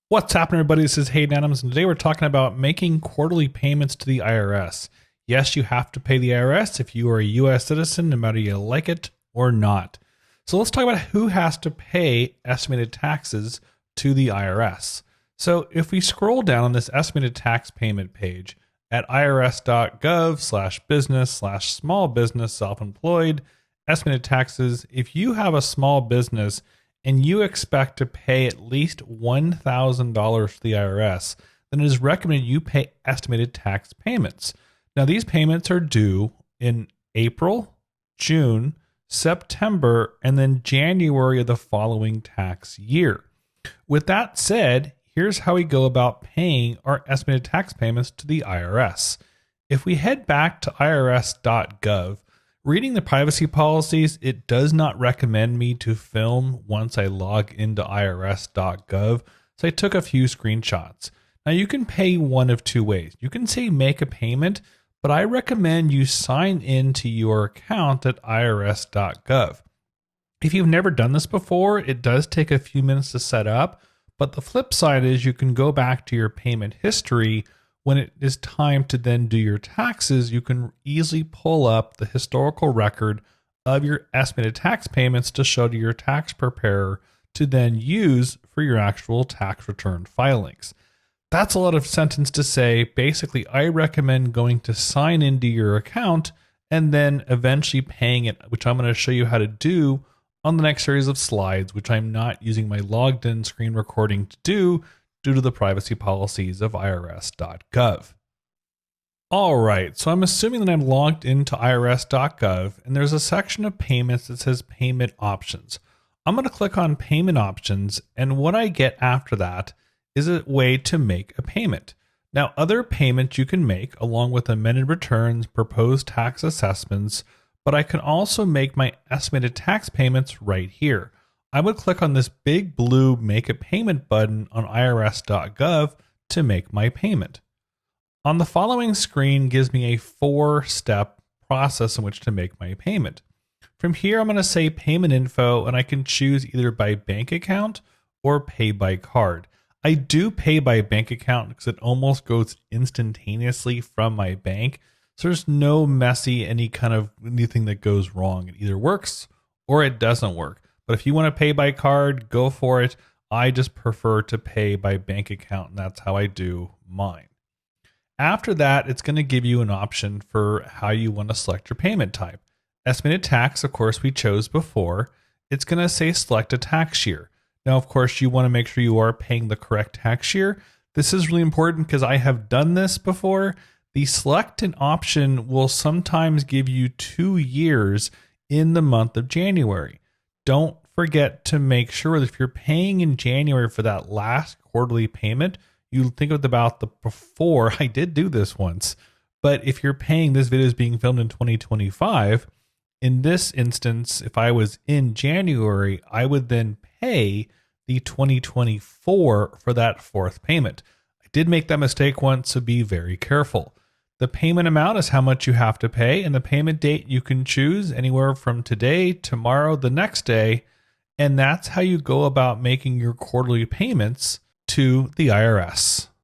What's happening, everybody? This is Hayden Adams, and today we're talking about making quarterly payments to the IRS. Yes, you have to pay the IRS if you are a U.S. citizen, no matter you like it or not. So let's talk about who has to pay estimated taxes to the IRS. So if we scroll down on this estimated tax payment page at irs.gov/business/small business self-employed estimated taxes, if you have a small business and you expect to pay at least $1,000 to the IRS, then it is recommended you pay estimated tax payments. Now, these payments are due in April, June, September, and then January of the following tax year. With that said, here's how we go about paying our estimated tax payments to the IRS. If we head back to irs.gov, reading the privacy policies, it does not recommend me to film once I log into irs.gov, so I took a few screenshots. Now you can pay one of two ways. You can say make a payment, but I recommend you sign into your account at irs.gov. If you've never done this before, it does take a few minutes to set up, but the flip side is you can go back to your payment history. When it is time to then do your taxes, you can easily pull up the historical record of your estimated tax payments to show to your tax preparer to then use for your actual tax return filings. That's a lot of sentence to say. Basically, I recommend going to sign into your account and then eventually paying it, which I'm going to show you how to do on the next series of slides, which I'm not using my logged in screen recording to do due to the privacy policies of irs.gov. All right, so I'm assuming that I'm logged into irs.gov, and there's a section of payments that says payment options. I'm going to click on payment options, and what I get after that is a way to make a payment. Now, other payments you can make along with amended returns, proposed tax assessments, but I can also make my estimated tax payments right here. I would click on this big blue Make a Payment button on irs.gov to make my payment. On the following screen gives me a 4-step process in which to make my payment. From here, I'm going to say payment info, and I can choose either by bank account or pay by card. I do pay by bank account because it almost goes instantaneously from my bank. So there's no messy, anything that goes wrong. It either works or it doesn't work. But if you want to pay by card, go for it. I just prefer to pay by bank account, and that's how I do mine. After that, it's going to give you an option for how you want to select your payment type. Estimated tax, of course, we chose before. It's going to say select a tax year. Now, of course, you want to make sure you are paying the correct tax year. This is really important because I have done this before. The select an option will sometimes give you 2 years in the month of January. Don't forget to make sure that if you're paying in January for that last quarterly payment, you think about the before. I did do this once, but if you're paying, this video is being filmed in 2025. In this instance, if I was in January, I would then pay the 2024 for that 4th payment. I did make that mistake once, so be very careful. The payment amount is how much you have to pay, and the payment date you can choose anywhere from today, tomorrow, the next day, and that's how you go about making your quarterly payments to the IRS.